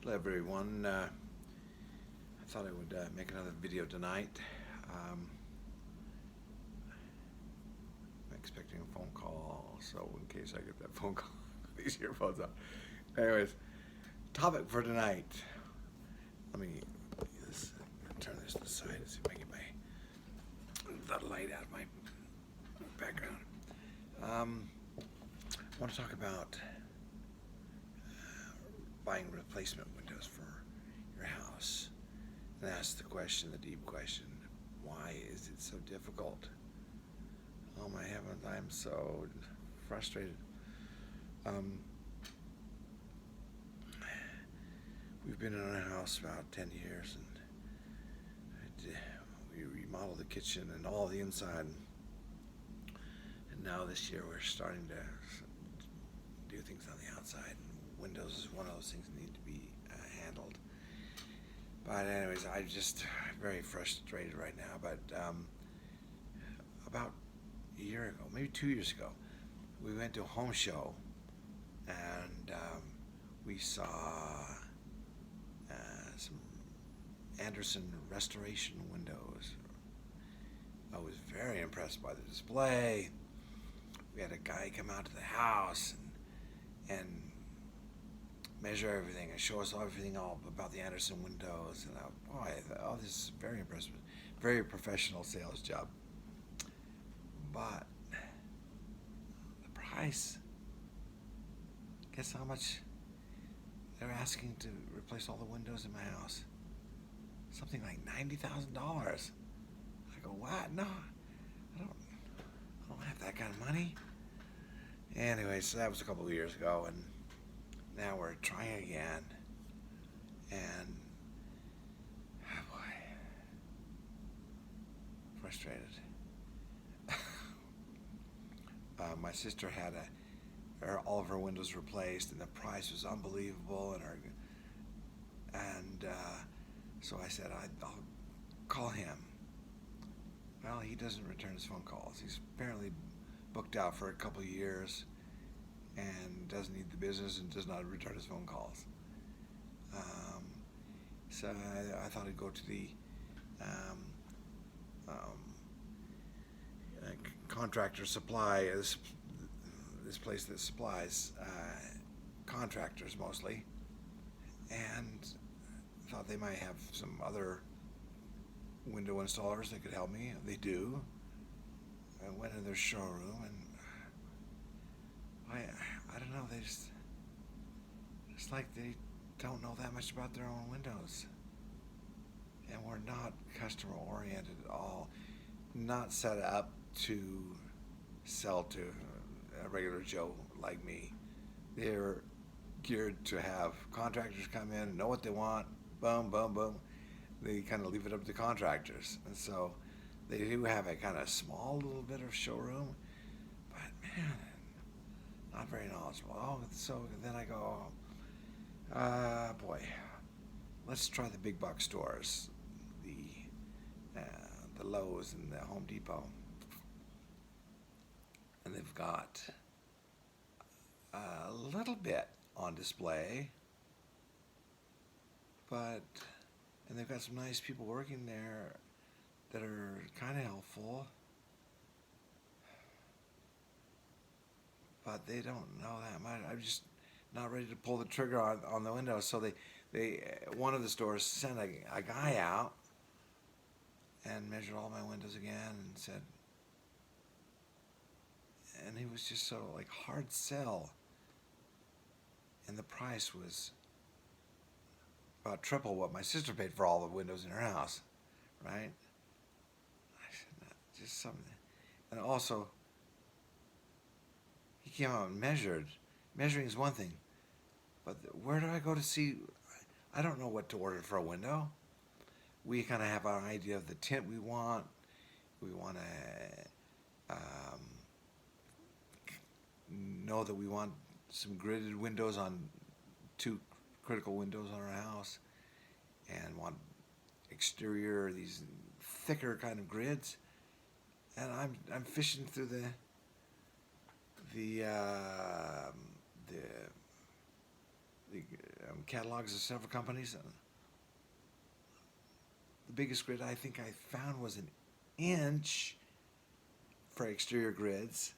Hello everyone. I thought I would make another video tonight. I'm expecting a phone call, so in case I get that phone call, these earphones on. Anyways, topic for tonight. Let me turn this to the side and see if I can get the light out of my background. I want to talk about buying replacement windows for your house and ask the question, the deep question, why is it so difficult? Oh my heavens, I'm so frustrated. We've been in our house about 10 years, and we remodeled the kitchen and all the inside, and now this year we're starting to do things on the outside. Windows is one of those things that need to be handled. But anyways, I'm just very frustrated right now. But about a year ago, maybe 2 years ago, we went to a home show, and we saw some Andersen restoration windows. I was very impressed by the display. We had a guy come out to the house and measure everything and show us everything all about the Andersen windows. And I thought, this is very impressive. Very professional sales job. But the price, guess how much they're asking to replace all the windows in my house? Something like $90,000. I go, what? No, I don't have that kind of money. Anyway, so that was a couple of years ago, and now we're trying again, and oh boy, frustrated. My sister had all of her windows replaced, and the price was unbelievable, and so I said I'll call him. Well, he doesn't return his phone calls. He's apparently booked out for a couple of years and doesn't need the business and does not return his phone calls. So I thought I'd go to the contractor supply, this place that supplies contractors mostly, and thought they might have some other window installers that could help me. They do. I went in their showroom, and I don't know, it's like they don't know that much about their own windows. And we're not customer oriented at all. Not set up to sell to a regular Joe like me. They're geared to have contractors come in and know what they want. Boom, boom, boom. They kind of leave it up to contractors. And so they do have a kind of small little bit of showroom, but man, not very knowledgeable. Oh, so then I go, boy, let's try the big box stores, the Lowe's and the Home Depot, and they've got a little bit on display, and they've got some nice people working there that are kind of helpful, but they don't know that much. I'm just not ready to pull the trigger on the window. So one of the stores sent a guy out and measured all my windows again and said, and he was just so like hard sell, and the price was about triple what my sister paid for all the windows in her house, right? I said, just something. And also, he came out and measured. Measuring is one thing, but where do I go to see? I don't know what to order for a window. We kind of have an idea of the tint we want. We want to know that we want some gridded windows on two critical windows on our house, and want exterior, these thicker kind of grids. And I'm fishing through I'm catalogs of several companies. And the biggest grid I think I found was an inch for exterior grids,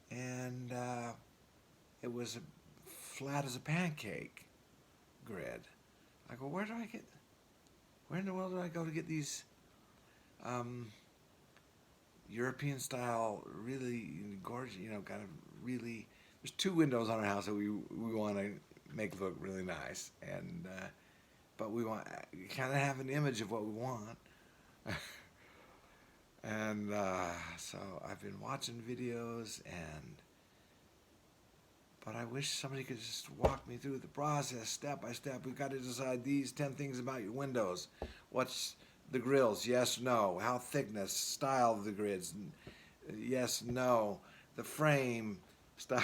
and it was flat as a pancake grid. I go, where in the world do I go to get these European style, really gorgeous, kind of really, there's two windows on our house that we want to make look really nice, and but we want kind of have an image of what we want. And so I've been watching videos, but I wish somebody could just walk me through the process step by step. We've got to decide these 10 things about your windows. What's the grills? Yes, no. How thickness, style of the grids? Yes, no. The frame, style.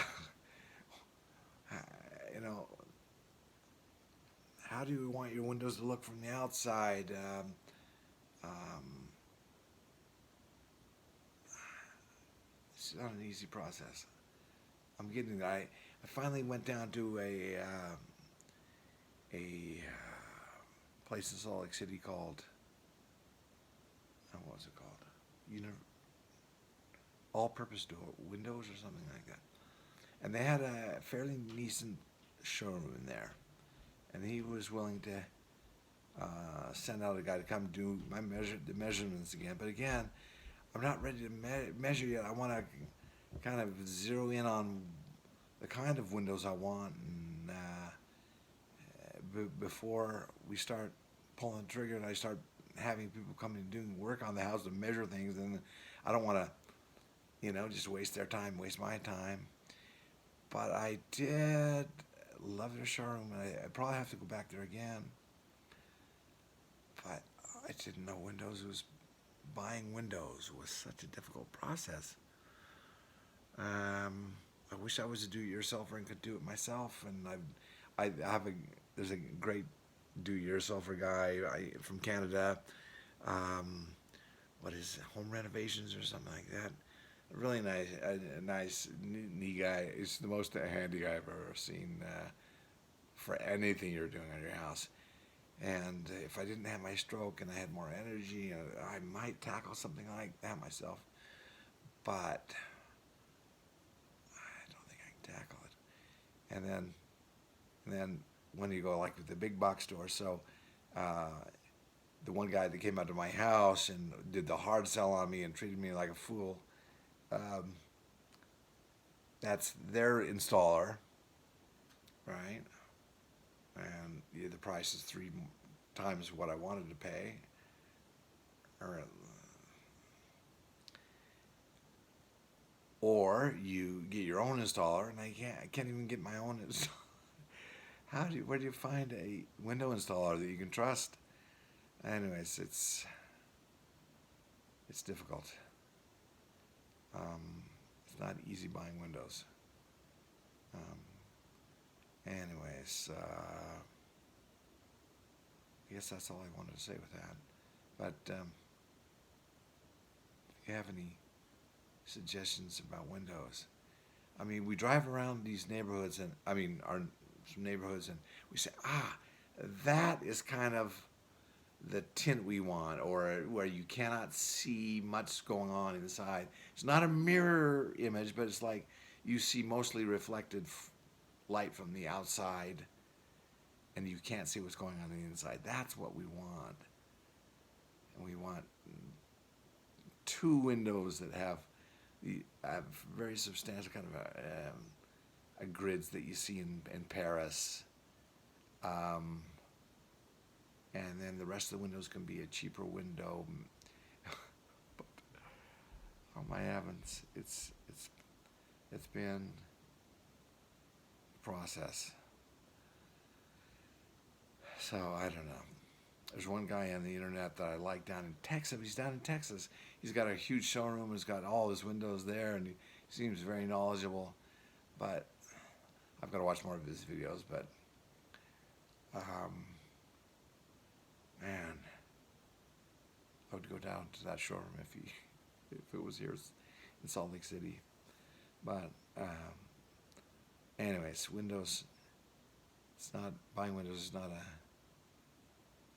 How do you want your windows to look from the outside? It's not an easy process. I'm getting there. I finally went down to a place in Salt Lake City called, what was it called? All-Purpose Door Windows or something like that. And they had a fairly decent showroom in there, and he was willing to send out a guy to come do the measurements again. But again, I'm not ready to measure yet. I want to kind of zero in on the kind of windows I want, and before we start pulling the trigger and I start having people come and doing work on the house to measure things, and I don't want to, just waste their time, waste my time. But I did love their showroom, and I probably have to go back there again. But I didn't know buying windows was such a difficult process. I wish I was a do-it-yourselfer and could do it myself. And there's a great do-it-yourselfer guy from Canada. What is it, Home Renovations or something like that? Really nice, nice, neat guy. He's the most handy guy I've ever seen for anything you're doing on your house. And if I didn't have my stroke and I had more energy, I might tackle something like that myself. But I don't think I can tackle it. And then when you go like with the big box store, so the one guy that came out to my house and did the hard sell on me and treated me like a fool, that's their installer, right? And the price is 3 times what I wanted to pay, or you get your own installer, and I can't even get my own installer. Where do you find a window installer that you can trust? Anyways, it's difficult. It's not easy buying windows. Anyways, I guess that's all I wanted to say with that. But if you have any suggestions about windows, I mean, we drive around these neighborhoods, and some neighborhoods, and we say, that is kind of the tint we want, or where you cannot see much going on inside. It's not a mirror image, but it's like you see mostly reflected light from the outside, and you can't see what's going on the inside. That's what we want. And we want 2 windows that have very substantial kind of grids that you see in Paris. And then the rest of the windows can be a cheaper window. But, oh my heavens, it's been a process. So I don't know. There's one guy on the internet that I like down in Texas. He's down in Texas. He's got a huge showroom. He's got all his windows there, and he seems very knowledgeable. But I've got to watch more of his videos. But man, I would go down to that showroom if it was here in Salt Lake City. But anyways, windows It's not, buying windows is not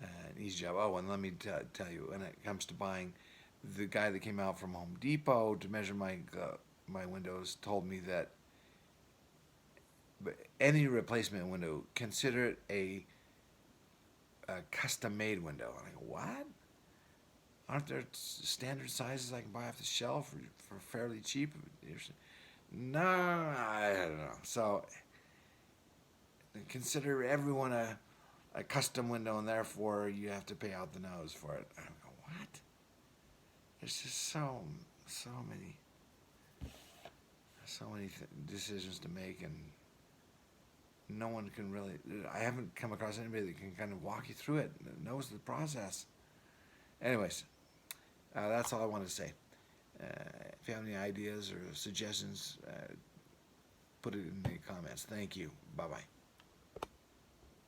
an easy job. Oh, and let me tell you, when it comes to buying, the guy that came out from Home Depot to measure my windows told me that any replacement window, consider it a custom made window. And I go, what? Aren't there standard sizes I can buy off the shelf for fairly cheap? No, I don't know. So consider everyone a custom window, and therefore you have to pay out the nose for it. I go, what? There's just so many decisions to make, and no one can really. I haven't come across anybody that can kind of walk you through it, that knows the process. Anyways, that's all I want to say. If you have any ideas or suggestions, put it in the comments. Thank you. Bye bye.